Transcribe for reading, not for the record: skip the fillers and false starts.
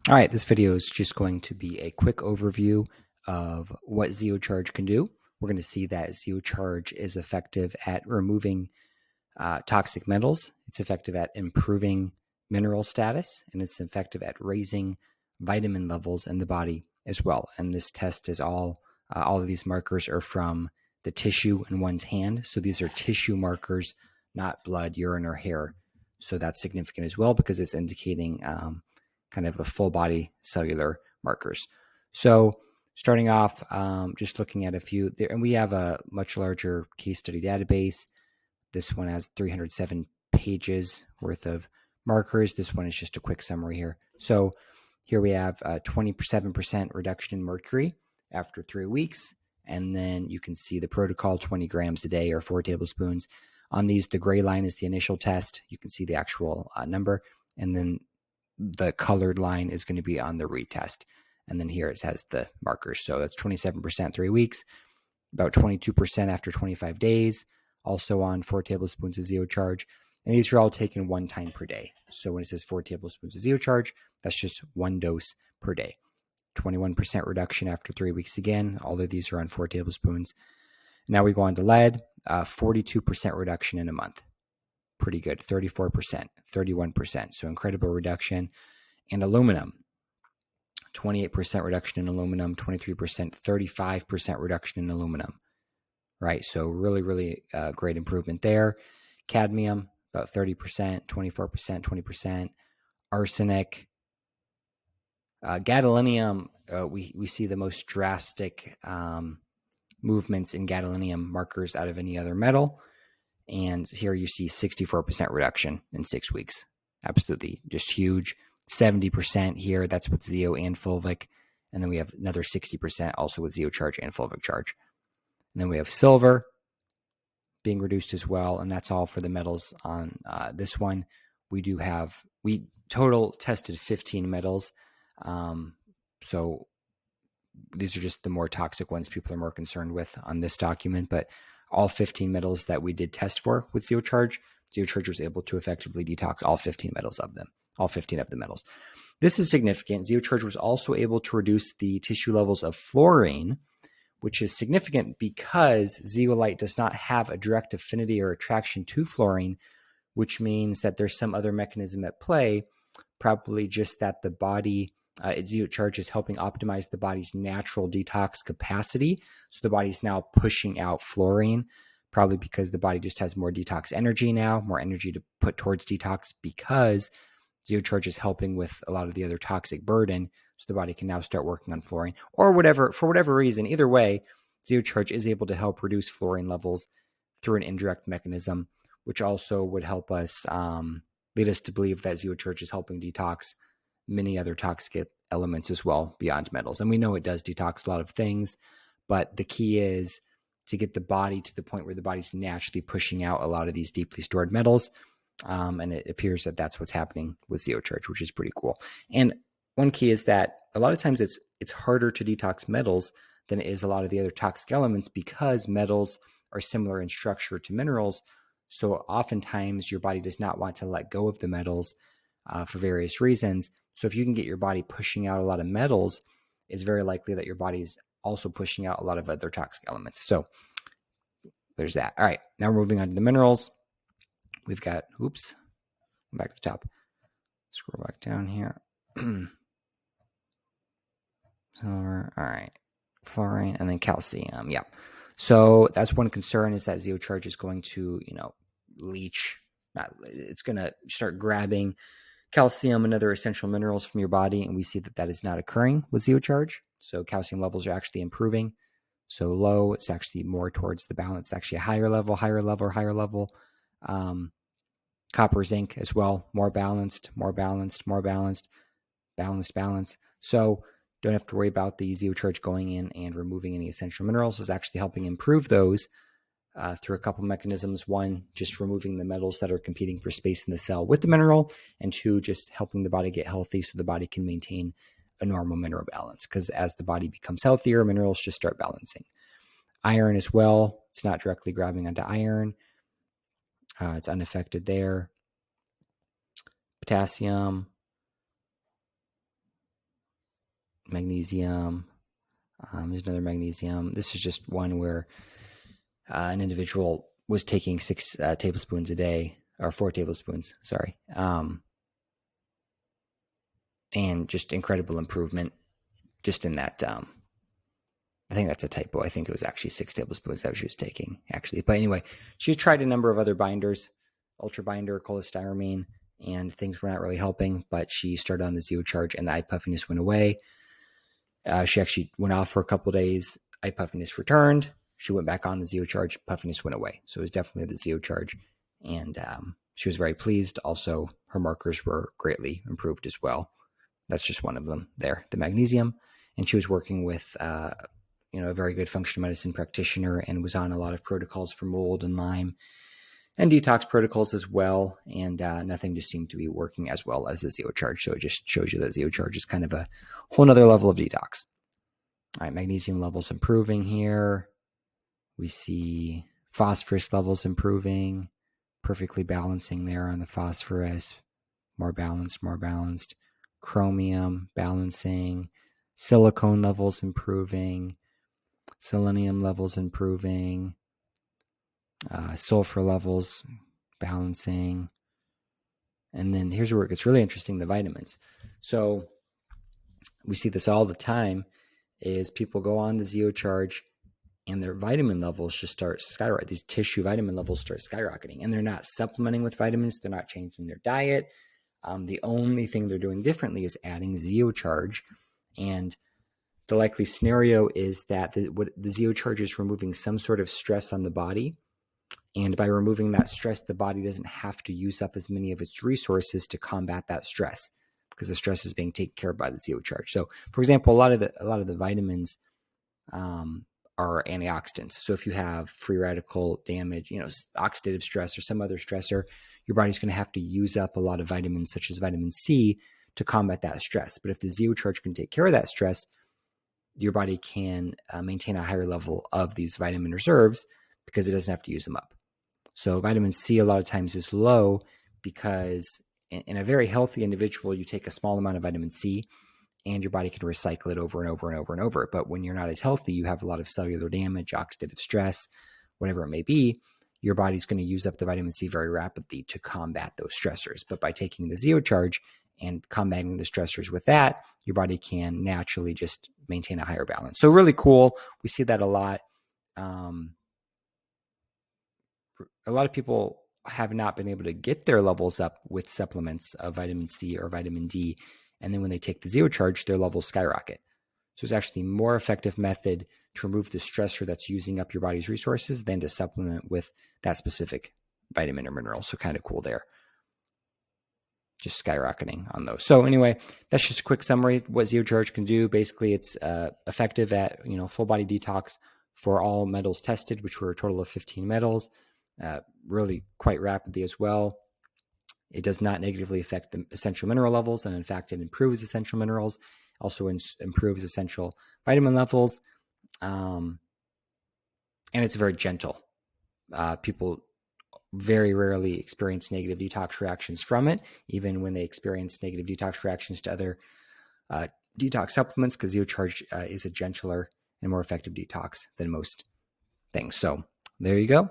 All right, this video is just going to be a quick overview of what ZeoCharge can do. We're going to see that ZeoCharge is effective at removing toxic metals. It's effective at improving mineral status, and it's effective at raising vitamin levels in the body as well. And this test is all of these markers are from the tissue in one's hand. So these are tissue markers, not blood, urine, or hair. So that's significant as well because it's indicating kind of a full body cellular markers. So starting off, just looking at a few there, and we have a much larger case study database. This one has 307 pages worth of markers. This one is just a quick summary here. So here we have a 27% reduction in mercury after 3 weeks. And then you can see the protocol, 20 grams a day or 4 tablespoons. On these, the gray line is the initial test. You can see the actual number. And then the colored line is going to be on the retest. And then here it has the markers. So that's 27% 3 weeks, about 22% after 25 days, also on 4 tablespoons of ZeoCharge. And these are all taken 1 time per day. So when it says 4 tablespoons of ZeoCharge, that's just 1 dose per day. 21% reduction after 3 weeks again. All of these are on 4 tablespoons. Now we go on to lead, 42% reduction in a month. Pretty good. 34%, 31%. So incredible reduction. And aluminum, 28% reduction in aluminum, 23%, 35% reduction in aluminum. Right. So really, really great improvement there. Cadmium, about 30%, 24%, 20%. Arsenic, gadolinium, we see the most drastic movements in gadolinium markers out of any other metal. And here you see 64% reduction in 6 weeks. Absolutely just huge. 70% here, that's with Zeo and fulvic. And then we have another 60% also with ZeoCharge and fulvic charge. And then we have silver being reduced as well. And that's all for the metals on this one. We total tested 15 metals. So these are just the more toxic ones people are more concerned with on this document. But all 15 metals that we did test for with ZeoCharge was able to effectively detox all 15 metals of them, all 15 of the metals. This is significant. ZeoCharge was also able to reduce the tissue levels of fluorine, which is significant because zeolite does not have a direct affinity or attraction to fluorine, which means that there's some other mechanism at play, probably just that the body, ZeoCharge is helping optimize the body's natural detox capacity. So the body's now pushing out fluorine, probably because the body just has more detox energy now, more energy to put towards detox because ZeoCharge is helping with a lot of the other toxic burden. So the body can now start working on fluorine or whatever, for whatever reason. Either way, ZeoCharge is able to help reduce fluorine levels through an indirect mechanism, which also would help us lead us to believe that ZeoCharge is helping detox many other toxic elements as well beyond metals. And we know it does detox a lot of things, but the key is to get the body to the point where the body's naturally pushing out a lot of these deeply stored metals. And it appears that that's what's happening with ZeoCharge, which is pretty cool. And one key is that a lot of times it's harder to detox metals than it is a lot of the other toxic elements because metals are similar in structure to minerals. So oftentimes your body does not want to let go of the metals for various reasons. So if you can get your body pushing out a lot of metals, it's very likely that your body's also pushing out a lot of other toxic elements. So there's that. All right, now we're moving on to the minerals. We've got, back to the top. Scroll back down here. Silver, all right. Fluorine, and then calcium. Yeah. So that's one concern is that ZeoCharge is going to, leach. It's going to start grabbing calcium and other essential minerals from your body, and we see that is not occurring with ZeoCharge. So calcium levels are actually improving. So low, it's actually more towards the balance. It's actually a higher level. Copper, zinc as well, more balanced. So don't have to worry about the ZeoCharge going in and removing any essential minerals. It's actually helping improve those through a couple mechanisms. One, just removing the metals that are competing for space in the cell with the mineral, and 2, just helping the body get healthy so the body can maintain a normal mineral balance. Because as the body becomes healthier, minerals just start balancing. Iron as well. It's not directly grabbing onto iron. It's unaffected there. Potassium. magnesium. There's another magnesium. This is just one where an individual was taking 6 tablespoons a day, or 4 tablespoons, sorry. And just incredible improvement just in that. I think that's a typo. I think it was actually 6 tablespoons that she was taking, actually. But anyway, she tried a number of other binders, ultra binder, cholestyramine, and things were not really helping. But she started on the ZeoCharge, and the eye puffiness went away. She actually went off for a couple of days. Eye puffiness returned. She went back on the ZeoCharge. Puffiness went away. So it was definitely the ZeoCharge. And she was very pleased. Also, her markers were greatly improved as well. That's just one of them there, the magnesium. And she was working with a very good functional medicine practitioner and was on a lot of protocols for mold and Lyme and detox protocols as well. And nothing just seemed to be working as well as the ZeoCharge. So it just shows you that ZeoCharge is kind of a whole nother level of detox. All right, magnesium levels improving here. We see phosphorus levels improving, perfectly balancing there on the phosphorus. More balanced. Chromium balancing. Silicone levels improving. Selenium levels improving. Sulfur levels balancing. And then here's where it gets really interesting, the vitamins. So we see this all the time, is people go on the ZeoCharge and their vitamin levels just start skyrocketing. These tissue vitamin levels start skyrocketing, and they're not supplementing with vitamins. They're not changing their diet. The only thing they're doing differently is adding ZeoCharge. And the likely scenario is that the ZeoCharge is removing some sort of stress on the body. And by removing that stress, the body doesn't have to use up as many of its resources to combat that stress, because the stress is being taken care of by the ZeoCharge. So, for example, a lot of the vitamins are antioxidants. So if you have free radical damage, oxidative stress or some other stressor, your body's going to have to use up a lot of vitamins, such as vitamin C, to combat that stress. But if the ZeoCharge can take care of that stress, your body can maintain a higher level of these vitamin reserves because it doesn't have to use them up. So vitamin C a lot of times is low because in a very healthy individual, you take a small amount of vitamin C and your body can recycle it over and over and over and over. But when you're not as healthy, you have a lot of cellular damage, oxidative stress, whatever it may be, your body's going to use up the vitamin C very rapidly to combat those stressors. But by taking the ZeoCharge and combating the stressors with that, your body can naturally just maintain a higher balance. So really cool. We see that a lot. A lot of people have not been able to get their levels up with supplements of vitamin C or vitamin D. And then when they take the ZeoCharge, their levels skyrocket. So it's actually a more effective method to remove the stressor that's using up your body's resources than to supplement with that specific vitamin or mineral. So kind of cool there. Just skyrocketing on those. So anyway, that's just a quick summary of what ZeoCharge can do. Basically, it's effective at full body detox for all metals tested, which were a total of 15 metals, really quite rapidly as well. It does not negatively affect the essential mineral levels, and in fact, it improves essential minerals, also improves essential vitamin levels, and it's very gentle. People very rarely experience negative detox reactions from it, even when they experience negative detox reactions to other detox supplements, because ZeoCharge is a gentler and more effective detox than most things. So there you go.